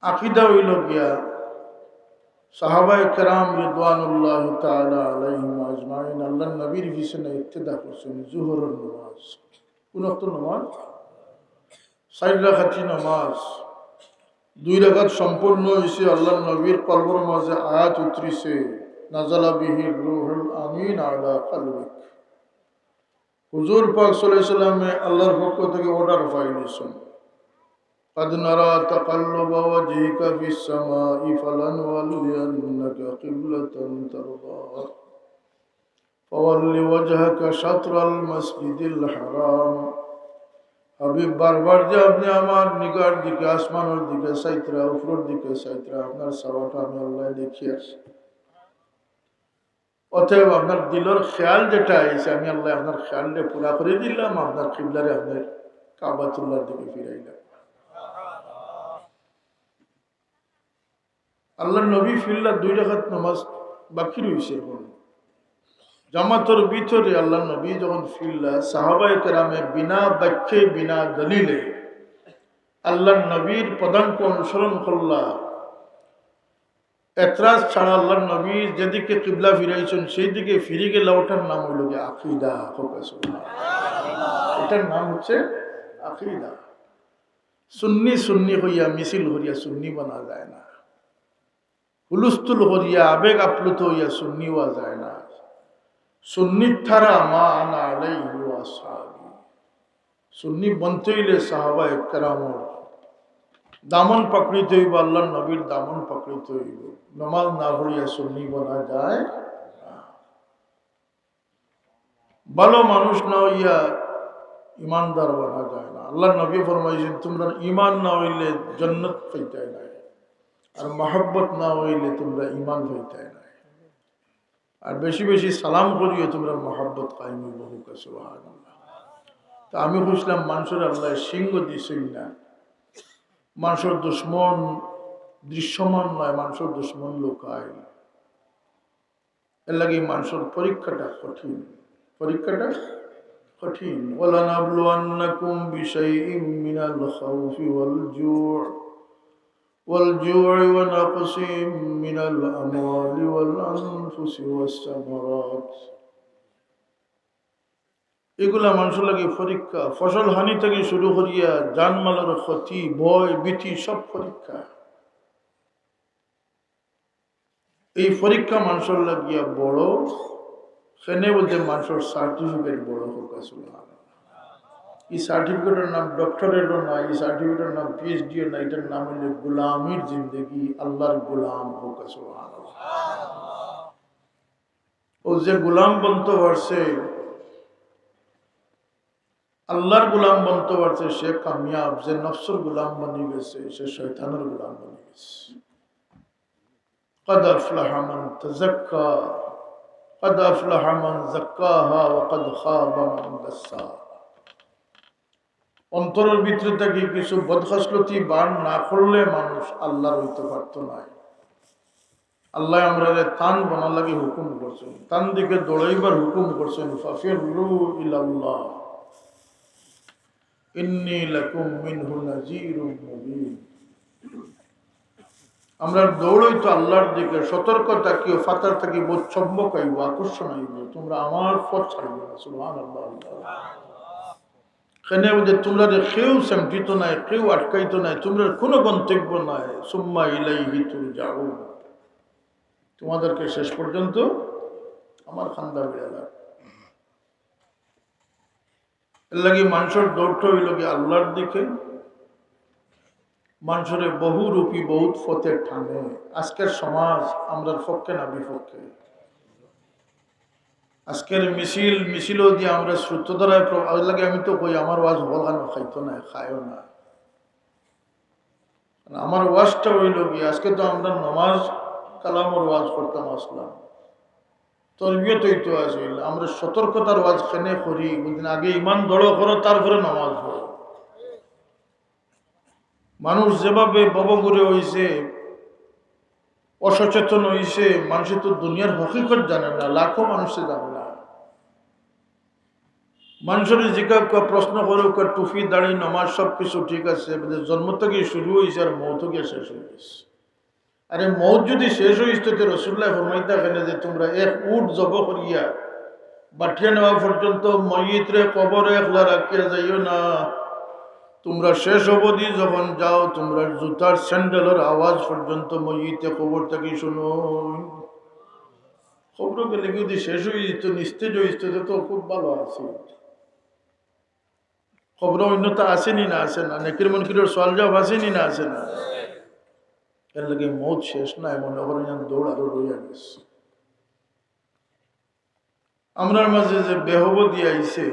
আকিদা হইল গিয়া সাহাবায়ে কেরাম রিদওয়ানুল্লাহি তাআলা আলাইহিম আজমাইন আল্লাহর নবীর পিছনে ইক্তেদা করছেন। জোহরের নামাজ, কোন ওয়াক্ত নামাজ? 4 রাকাতি নামাজ, 2 রাকাত সম্পূর্ণ হয়েছে। আল্লাহর নবীর কলবের মাঝে আয়াত উতরিছে, নাযালা বিহি রূহুল আমিন আলা কলবিক। হুজুর পাক সাল্লাল্লাহু আলাইহি সাল্লামে আল্লাহর পক্ষ থেকে অর্ডার পাইছেন, قد نرى تقلب وجهك في السماء فلنولينك قبلة ترضاها فول وجهك شطر المسجد الحرام। হাবিব বারবার যে আপনি আমার নিগার দিকে, আসমানের দিকে চাইতরা, উপরের দিকে চাইতরা, আপনার সওয়াটা আমি আল্লাহ দেখি আসি। অতএব আপনার দিলের খেয়াল যেটা আইছে, আমি আল্লাহ আপনার খেয়ালটা পুরা করে দিলাম, আপনার কিবলারে আপনার কাবাতুল্লাহর দিকে ফিরাইলাম। আল্লাহর নবী ফিরলা 2 রাকাত নামাজ বাকি রয়েছে। জামাতের ভিতরে আল্লাহর নবী যখন ফিরলা, সাহাবায়ে কেরামে বিনা বাক্যে বিনা দলিলে আল্লাহর নবীর পদাঙ্ক অনুসরণ করলা। এতরাজ ছাড়া আল্লাহর নবী যেদিকে কিবলা ফিরাইছেন সেই দিকে ফিরে গেলে ওটার নাম হইল গিয়ে আকিদা। এটার নাম হচ্ছে আকিদা। সুন্নি সুন্নি হইয়া মিছিল হইয়া সুন্নি বানা যায় না, হুলুস্থুল হইয়া আবেগ আপ্লুত হইয়া সুন্নি হওয়া যায় না। সুন্নি থারা মা আনা আলাইহি ওয়া আসহাবি, সুন্নি বনতে হইলে সাহাবায়ে কেরামের দামন পাকড়িতে হইব, আল্লাহর নবীর দামন পাকড়িতে হইব। নামাজ না পড়িয়া সুন্নি বানা যায় না। ভালো মানুষ না হইয়া ইমানদার বানা যায় না। আল্লাহর নবী ফরমাইছেন, তোমরা ইমান না হইলে জান্নাত পাইতে নাই, আর মহব্বত না হইলে তোমরা ইমান হইতে নাই। আর বেশি বেশি সালাম করিও তোমরা মহব্বত কায়েম হইব। সুবহানাল্লাহ। তা আমি বুঝলাম মানুষের আল্লাহ সিংহ দিছেন না, মানুষের দুশ্মন দৃশ্যমান নয়, মানুষের দুশ্মন লোকায়। এর লাগে মানুষের পরীক্ষাটা কঠিন, পরীক্ষাটা কঠিন। ওয়ালানাবলুয়ান্নাকুম বিশাইইম মিনাল খাউফি والجوع ونقص من الأموال والأنفس والثمرات। এগুলা মানুষের লাগে পরীক্ষা। ফসল হানি থেকে শুরু করিয়া জানমালের ক্ষতি, ভয় ভীতি সব পরীক্ষা। এই পরীক্ষা মানুষের লাগিয়া বড়, সেনে বলতে মানুষের সার্টিফিকেট বড় হোক। এই সার্টিফিকেটের নাম ডক্টরেরও না, এই সার্টিফিকেটের নাম পিএইচডিও না, এটার নাম হইল গোলামির জিন্দগি, আল্লাহর গোলাম হোক। ও যে গোলাম বলতে পারছে, আল্লাহর গোলাম বলতে পারছে, সে কামিয়াব। যে নফসের গোলাম বনি গেছে, সে শয়তানের গোলাম বনি গেছে। قد أفلح من تزكى قد أفلح من زكاها وقد خاب من دساها। অন্তরের ভিতরে থেকে কিছু বদখসলতি বান না করলে মানুষ আল্লাহর হইতে পারত না। আল্লাহ আমরা তান বানার লাগে হুকুম করছেন, তান দিকে দৌড়াইবার হুকুম করছেন। ফাফিরু ইলাল্লাহ ইন্নী লাকুম মিনহু নাযীরুম মুবিন। আমরা দৌড়ই তো আল্লাহর দিকে, সতর্ক থাকিও, ফাতার থাকিব, চম্বক আইব, আকর্ষণ আইব, তোমরা আমার পথ ছাড়বে না। সুবহানাল্লাহ। এখানে তোমরা কেউ সামটিত নাই, কেউ আটকাইত নাই, তোমরা কোনো গন্তব্য নাই। সুম্মা ইলাইহি তুরজাউন, তোমাদেরকে শেষ পর্যন্ত আমার খান্দা বেড়ালা। এর লাগে মানুষের দৌড়টা হইল গিয়ে আল্লাহর দিকে। মানুষের বহুরূপী বহুত পথে টানে। আজকের সমাজ আমরা পক্ষে না বিপক্ষে? আজকের মিছিলও দিয়ে আমরা শ্রুতধারায় লাগে। আমি তো কই আমার ওয়াজ বলানো খাইতো না, খায়ও না। আমার ওয়াজটা হইল গিয়ে, আজকে তো আমরা নমাজ কালামর ওয়াজ করতাম, আসলাম তরবিয়ত হইতো আসিল। আমরা সতর্কতার ওয়াজ কেনে করি, বলতেন আগে ইমান দড়ো করো, তারপরে নমাজ পড়ো। মানুষ যেভাবে ববগুরে হইছে, অসচেতন হইছে, মানুষের তো দুনিয়ার হকিকত জানে না, লাখো মানুষে জানে না। মানুষের জিজ্ঞাসা প্রশ্ন করুক টুপি দাড়ি নমাজ সব কিছু ঠিক আছে, জন্ম থেকে শুরু হয়েছে আর মৌত থেকে শেষ হয়ে গেছে। আরে মৌত যদি শেষ হয়েছে তো রসুল্লাহ ফরমাইতা কেন যে তোমরা এক উট জব করিয়া বাটিয়া নেওয়া পর্যন্ত ময়িত্রে কবরে একলা রাখিয়া যাইও না। তোমরা শেষ অবধি যখন যাও তোমরা জুতার স্যান্ডেলের আওয়াজ পর্যন্ত ময়িতে কবর থেকে শুনো। খবর গেলে যদি শেষ হয়ে যেত নিস্তেজ হয়ে যেত তো খুব ভালো আছে। খবর অন্যতা আসেনি না আসে না, নেকির মনকিরের সোয়াল জবাব আসেনি না আসে না। এর লাগে মৌত শেষ নাই, মনে করেন যেন দৌড় আরো রইয়া গেছে। আমরার মাঝে যে বেহবদি আইছে,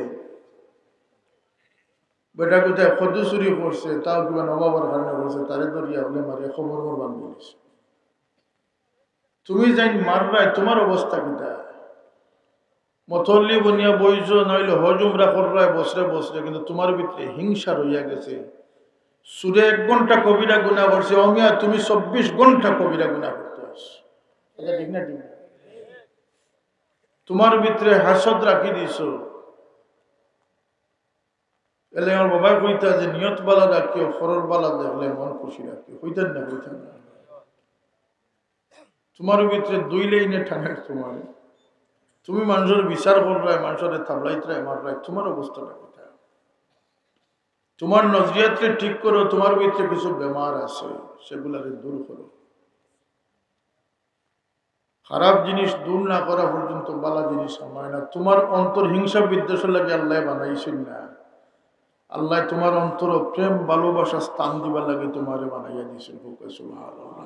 বেটা কোথায় খদ্দ চুরি করছে, তাও কিবা নবাবার কারণে করছে, তারে ধরিয়া হলে মারে খবর বান বলিস। তুমি যাই মারবাই, তোমার অবস্থা কিটা? মথল্লি বনিয়া বইছ, নইলে হজুমরা করবাই বসরে বসরে, কিন্তু তোমার ভিতরে হিংসা রইয়া গেছে। সুরে 1 ঘন্টা কবিরা গুনাহ করছে, অমিয়া তুমি 24 ঘন্টা কবিরা গুনাহ করতে আস। এটা ঠিক না? ঠিক না? তোমার ভিতরে হাসদ রাখি দিছ। এলে আমার বাবা কইতা যে নিয়ত বালা রাখিও, ফরর বালা দেখলে মন খুশি রাখিও। কইতেন না? কইতেন না? তোমার ভিতরে 2 লাইনে ঠানার তোমার, তুমি মানুষের বিচার করবাই, মানুষের থাবলাইতে মারবাই, তোমার অবস্থাটা কোথায়? তোমার নজরিয়াতকে ঠিক করো। তোমার ভিতরে কিছু বেমার আছে, সেগুলাকে দূর করো। খারাপ জিনিস দূর না করা পর্যন্ত বালা জিনিস হয় না। তোমার অন্তর হিংসা বিদ্বেষের লাগে আল্লাহ বানাইছেন না। আল্লাহ তোমার অন্তর প্রেম ভালোবাসা স্থান দিবার লাগে তোমারে বানাইয়া দিয়েছেন। সুবহানাল্লাহ।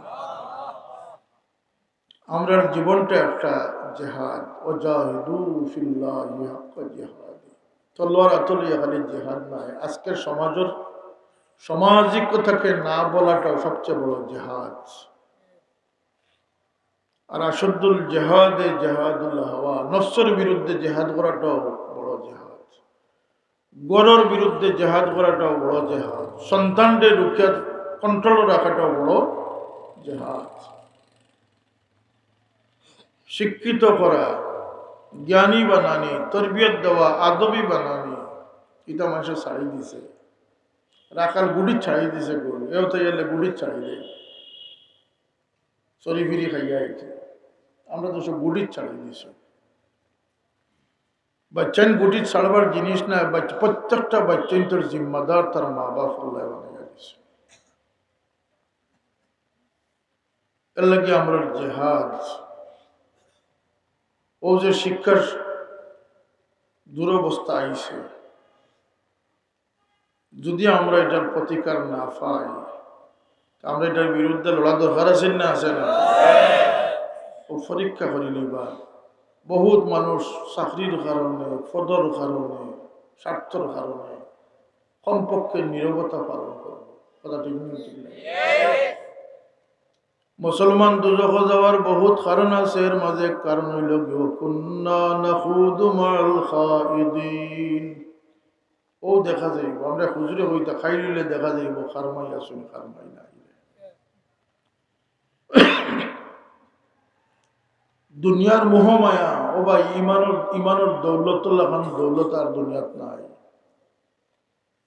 আমরার জীবনটা একটা জিহাদ। ওয়াজাহিদু ফিল্লাহি হাক্কা জিহাদি। তলোয়ার আতলিয়া খালি জিহাদ নয়, আজকের সমাজের সামাজিকতাকে না বলাটাও সবচেয়ে বড় জিহাদ। আর আসাদুল জিহাদে জিহাদুল হাওয়া, নফসের বিরুদ্ধে জিহাদ করাটাও বড় জিহাদ। গরর বিরুদ্ধে জিহাদ করাটাও বড় জিহাদ। সন্তানদের রুখিয়া কন্ট্রোল রাখাটাও বড় জিহাদ। শিক্ষিত করা, জ্ঞানী বানানি, তরবিয়ত দেওয়া, আদবি বানানি, এটা মানুষে ছাড়ি দিছে। রাখাল গুড়ির ছাড়ি দিছে, গরু এও তো এলে গুড়ির ছাড়ি দেয়, চরি ফিরি খাইয়া আইছে। আমরা তো সব গুড়ির ছাড়ি দিছ। বাচ্চান গুটির ছাড়বার জিনিস না, প্রত্যেকটা বাচ্চান তোর জিম্মাদার তার মা বাপ আল্লাহ বানাইয়া দিছে। এর লাগে আমরা জিহাদ, ও যে শিক্ষার দুরবস্থা আইছে, যদি আমরা এটার প্রতিকার না পাই, আমরা এটার বিরুদ্ধে লড়া দরকার আছে না? আছে না? ও পরীক্ষা করি নিবা। বহুত মানুষ চাকরির কারণে, পদর কারণে, স্বার্থর কারণে কমপক্ষে নীরবতা পালন করবে। কথা ঠিক না? মুসলমান দুজখ যাওয়ার বহুত কারণ আছে, এর মাঝে এক কারণ হইল কুন্না নাখুদু মাল খাইদিন। ও দেখা যাইব, আমরা হুজুরে হইতা খাই লইলে দেখা যাইব খারমাই আসুন খারমাই নাই। দুনিয়ার মোহমায়া, ও ভাই ইমানোর দৌলতুল্লাহ খান দৌলত আর দুনিয়াত নাই।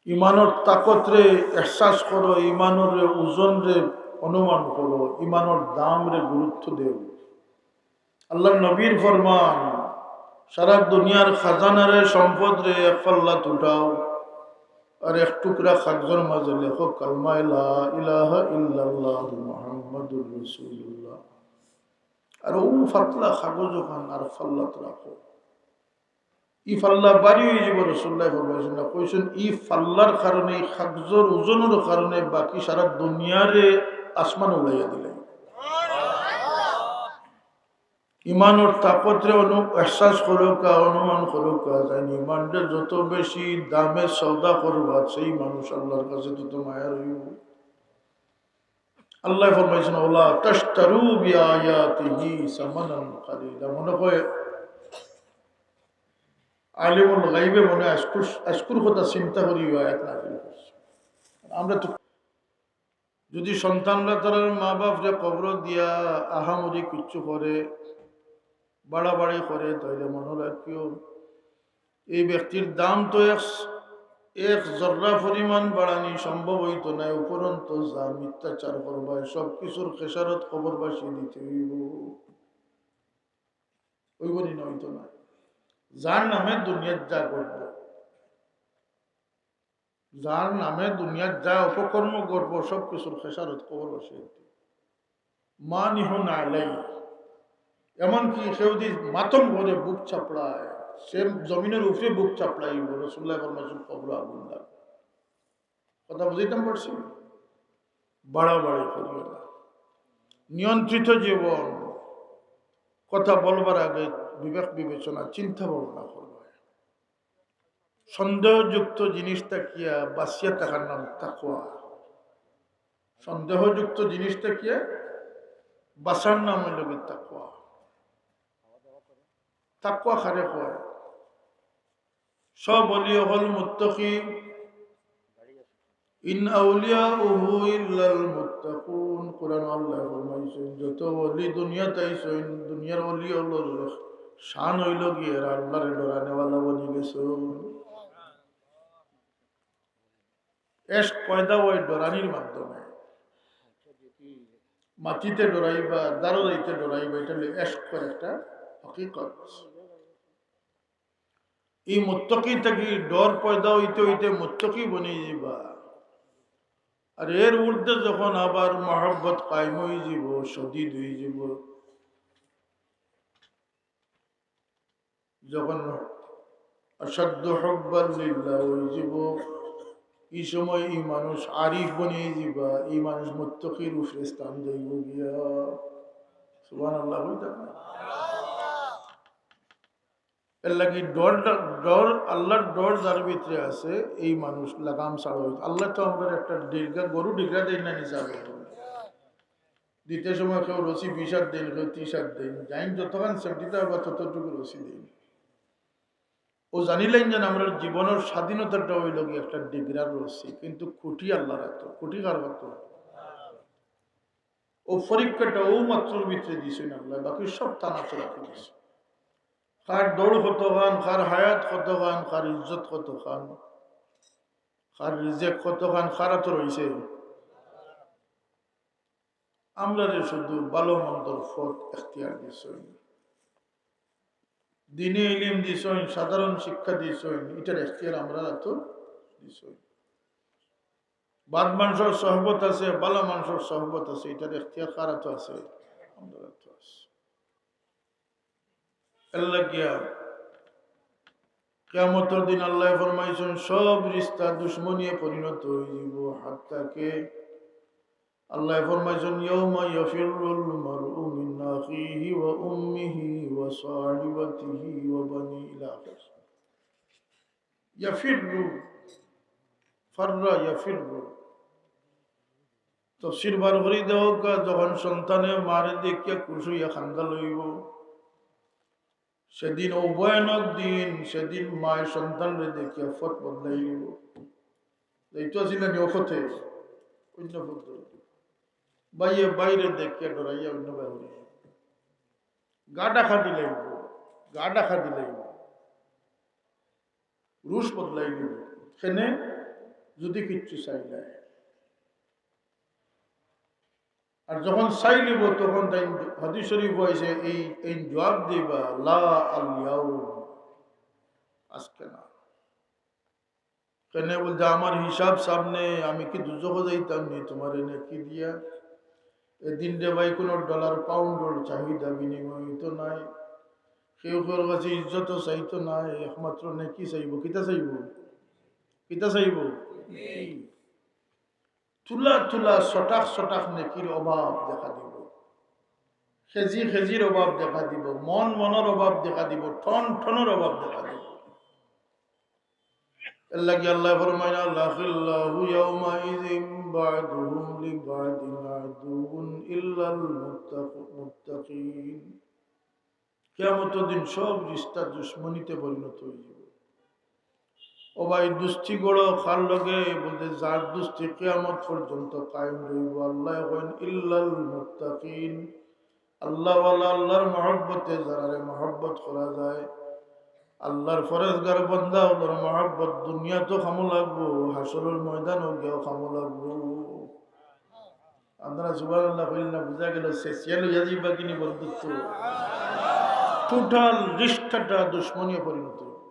ইমানোর তাকত রে এহসাস করো, ইমানোর ওজন রে অনুমান করো, ইমানোর দাম রে গুরুত্ব দেও। আল্লাহ নবীর ফরমান, সারা দুনিয়ার খাজানারে সম্পদ রে এক পাল্লাত উঠাও, আর এক টুকরা কাগজের মাঝে লেখো কালমা লা ইলাহা ইল্লাল্লাহু মুহাম্মাদুর রাসূলুল্লাহ। আর ও ফাতলা কাগজ ওখান আর ফাল্লাত রাখো। ই ফাল্লা বাড়ি হয়ে যাব। রাসূলুল্লাহ ফরমাইছেন না, কইছেন ই ফাল্লার কারণে, কাগজের ওজনের কারণে বাকি সারা দুনিয়ারে আসমান উড়াইয়া দিলেন। ইমানোর তাকতরে এহসাস করুকা, অনুমান করুকা, জানি ইমানটা যত বেশি দামে সওদা করবা, সেই মানুষ আল্লাহর কাছে তত মায়া রইব। আল্লাহ ফরমাইছেন ওলা তাশতারু বিআয়াতিহি সামানান কালিলা। মনে হয় আলিমুল গায়বে মনে আশকুর কথা চিন্তা করি আয়াত নাযিল করছে। আমরা তো যদি সন্তানরা তার মা বাপ যে কবর দিয়া আহামরি কিচ্ছু করে, বাড়াবাড়ি করে, তাইলে মনে রাখিও এই ব্যক্তির দাম তো এক জর্রা পরিমাণ বাড়ানি সম্ভব হইত না, উপরন্ত যা মিথ্যাচার করবায় সব কিছুর খেসারত খবরবাসী দিতে হইব। ওই বলি না, হইতো না। যার নামে দুনিয়ার যা করব, যার নামে দুনিয়ার যা অপকর্ম করবো সব কিছুর খেসারত খবরবাসী মা নিহন আলাই। এমনকি কেউ যদি মাতম ভরে বুক চাপড়ায়, সে জমিনের উপরে বুক চাপড়াইব। রসুল্লাহ ফরমাইছেন কবর আগুন লাগবে। কথা বুঝাইতাম পারছি? বাড়াবাড়ি করিও না। নিয়ন্ত্রিত জীবন, কথা বলবার আগে বিবেক বিবেচনা চিন্তা ভাবনা করবে। সন্দেহযুক্ত জিনিসটা কিয়া বাঁচিয়া থাকার নাম তাকওয়া। সন্দেহযুক্ত জিনিসটা কিয়া বাঁচার নাম হইল তাকওয়া। তাকওয়া খারে কয় সব অলিয়া হল মুত্তাকি, ইন আউলিয়াউহু ইল্লাল মুত্তাকুন। কুরআন আল্লাহ ফরমাইছেন যত ওলি দুনিয়াতে আইছেন, দুনিয়ার ওলি হলো শান হইল গিয়ে আল্লাহর ডরানে ওয়ালা বনি গেছে। এশক পয়দা ওই ডরানির মাধ্যমে। মাটিতে ডরাইবা, দারুরাইতে ডরাইবা, এটা হলো এশকের একটা হকিকত। এই মুত্তাকি থেকে ডর পয়দা হইতে হইতে মুত্তাকি বনে যাবা। আর এর ঊর্ধ্বে যখন আবার মহব্বত কায়েম হয়ে যাব, শদীদ হয়ে যাব, যখন অসাধ্য হুব্বান লিল্লাহ হয়ে যাব, এই সময় এই মানুষ আরিফ বনে যাবা, এই মানুষ মুত্তাকির উপরে স্থান যাইব গিয়া। সুবহানাল্লাহ বলতে না? এর লাগি ডর আল্লাহর ডর যার ভিতরে আছে এই মানুষ লাগাম ছাড়া হইত। আল্লাহ তো আমাদের একটা দীর্ঘা গরু ডিগ্রা দেন না নিচাবে, দ্বিতীয় সময় কেউ রসি 20 দিন, কেউ 30 দিন, যাই যতক্ষণ সেফটিতে হবে ততটুকু রসি দিন। ও জানিলেন যেন আমরা জীবনের স্বাধীনতাটা হইল কি একটা ডিগ্রার রসি, কিন্তু খুঁটি আল্লাহর হাতে, খুঁটি কার হাতে? ও পরীক্ষাটা ও মাত্র ভিতরে দিয়েছেন আল্লাহ, বাকি সব টানা চড়াতে দিয়েছে। কার দৌড় কত খান, কার হায়াত কত খান, কার ইজ্জত কত খান, কার রিজেক কত খান, কারা তো রয়েছে। আমরা যে শুধু ভালো মন্দর পথ এখতিয়ার দিয়েছেন, দিনে ইলিম দিয়েছেন, সাধারণ শিক্ষা দিয়েছেন, এটার এখতিয়ার আমরা তো দিয়েছেন। বাদ মানুষের সহবত আছে, ভালো মানুষের সহবত আছে, এটার এখতিয়ার কারা তো আছে, আমরা তো আছে। আল্লাহ গিয়া কিয়ামতের দিন আল্লাহ ফরমাইছেন সব রিশতা দুশমনিয়ে পরিণত হয়ে যাব। হাত্তাকে আল্লাহ ফরমাইছেন ইয়াউমা ইয়াফিরুল মারউ মিন আখিহি ওয়া উম্মিহি ওয়া সাহিবাতিহি ওয়া বানি ইলা আখির। ইয়াফিরু, ফাররা ইয়াফিরু। তফসির বার করে দেওয়া যখন সন্তানে মারে দেখিয়া খুশি হইয়া খান্দা লইব, সেদিন ভয়ানক দিন, সেদিন মায়ের সন্তানরে দেখিয়া ফত বদলাই নিব। এইটা ছিল নিয়ফতে অন্য পদ্ধতি। বাইরে বাইরে দেখিয়া ডরাইয়া অন্য বাইরে গা ডাকা দিলাইব, গা ডাকা দিলাইব, রুশ বদলাই নিব। সেনে যদি কিচ্ছু চাই নাই, আর যখন চাই নিব তখন তাই হাদিস শরীফ হয়েছে এই জবাব দিবা লা আল ইয়াউম, আজকে না। কেন বলতে আমার হিসাব সামনে, আমি কি দুজখে যাইতাম নি তোমার এনে কি দিয়া। এদিন রে ভাই কোনো ডলার পাউন্ডর চাহিদা বিনিময় তো নাই, কেউ কেউ কাছে ইজ্জত চাইতো নাই, একমাত্র নেকি চাইব। কিতা চাইব? কিতা চাইব? তুলা তুলা ছটাক ছটাক নেকির অভাব দেখা দিব, খেজি খেজির অভাব দেখা দিব, মন মনের অভাব দেখা দিব, ঠন ঠনের অভাব দেখা দিব। এল্লাকি আল্লাহ ফরমায় লাখিল্লাহু ইয়াউমাইযিন বা'দুহুম লিবা'দিন আদুউন ইল্লাল মুত্তাকিন। কিয়ামতের দিন সব রিশতা দুশমনিতে পরিণত হয়ে যাবে। ও ভাই দুস্তি গড় খার লগে বলতে যার দুস্তি কিয়ামত পর্যন্ত কায়েম রইব। আল্লাহ কইন ইল্লাল মুত্তাকিন, আল্লাহ ওয়ালা, আল্লাহর মহব্বতে যারা মহব্বত করা যায়, আল্লাহর ফরেজগার বান্দা ওর মহাব্বত দুনিয়া তো খামো লাগবো, হাসরের ময়দানও গিয়েও খামো লাগবো। আপনারা সুবহানাল্লাহ বললেন না, বুঝা গেল সেসিয়াল ইয়াজি বাকিনি বন্ধুত্ব টোটাল রিশতাটা দুশ্মনীয় পরিণত হইল,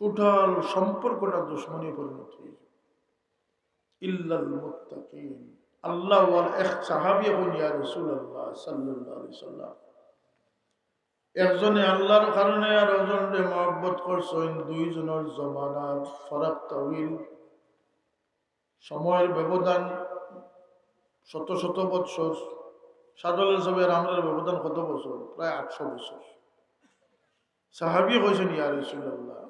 টোটাল সম্পর্কটা দুশ্মনীয় পরিণত হইল। ইল্লাল মুত্তাকিন, আল্লাহ ওয়াল এক সাহাবী হইন ইয়া রাসূলুল্লাহ সাল্লাল্লাহু আলাইহি সাল্লাম, একজনে আল্লাহর কারণে আর একজনে মহব্বত করছেন, দুইজনের জমানার ফারাক তাওইল, সময়ের ব্যবধান শত শত বৎসর। সাদল হিসাবের আমরা ব্যবধান কত বছর? প্রায় 800 বছর। সাহাবী কইছেন ইয়া রাসূলুল্লাহ,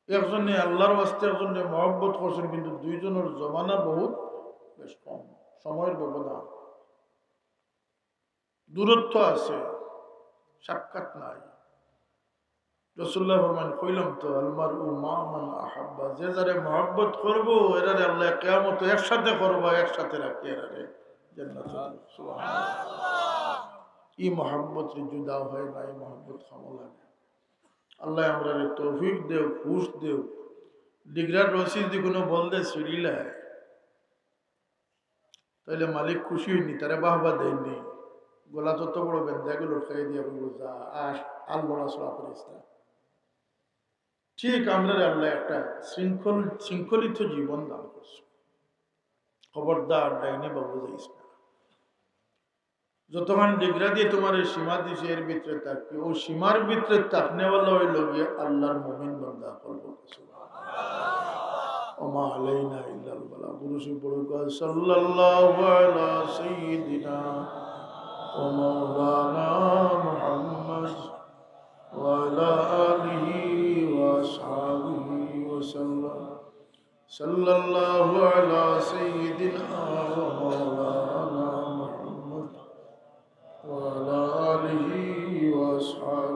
একজনে আল্লাহর ওয়াস্তে একজনে মহব্বত করছেন, কিন্তু দুইজনের জমানা বহুত বেশ কম, সময়ের ব্যবধান, দূরত্ব আছে, সাক্ষাৎ নাই। রাসূলুল্লাহ ফরমান, কইলাম তো আলমারউ মা মান আহাব্বা, যে যারে মহব্বত করবো এরারে আল্লাহ কিয়ামতে একসাথে করবা, একসাথে রাখি এরারে জান্নাতে। সুবহানাল্লাহ। এই মহব্বত রে জুদা হয় না, এই মহব্বত খামো লাগে। আল্লাহ আমরা তৌফিক দেও, খুশ দেও। ডিগরার রশিদ দি কোনো বলদে সিঁড়িলায় তাইলে মালিক খুশি হয়নি, তারা বাহবা দেয়নি, গলা তত বড় বেন্দাগুলো খাই দিয়া বলবো যা আর আল্লাহ সরা করিস না। ঠিক আমরা আল্লাহ একটা শৃঙ্খলিত জীবন দান করছে। খবরদার ডাইনে বাবু যাইস না। যতক্ষণ ডিগরা দিয়ে তোমার এই সীমা দিছে এর ভিতরে থাকবে, ও সীমার ভিতরে থাকনেওয়ালা ওই লোকে আল্লাহর মুমিন বান্দা করবো। ওমা আলাইনা ইল্লাল বালাগ। গুরুশি বড় সাল্লাল্লাহু আলা সাইয়্যিদিনা ওয়া মাওলানা মুহাম্মদ ওয়া আলা আলিহি ওয়া আসহাবিহি ওয়া সাল্লাম। সাল্লাল্লাহু আলা সাইয়্যিদিনা ওয়া মাওলানা মুহাম্মদ ওয়া আলা আলিহি ওয়া আসহাবিহি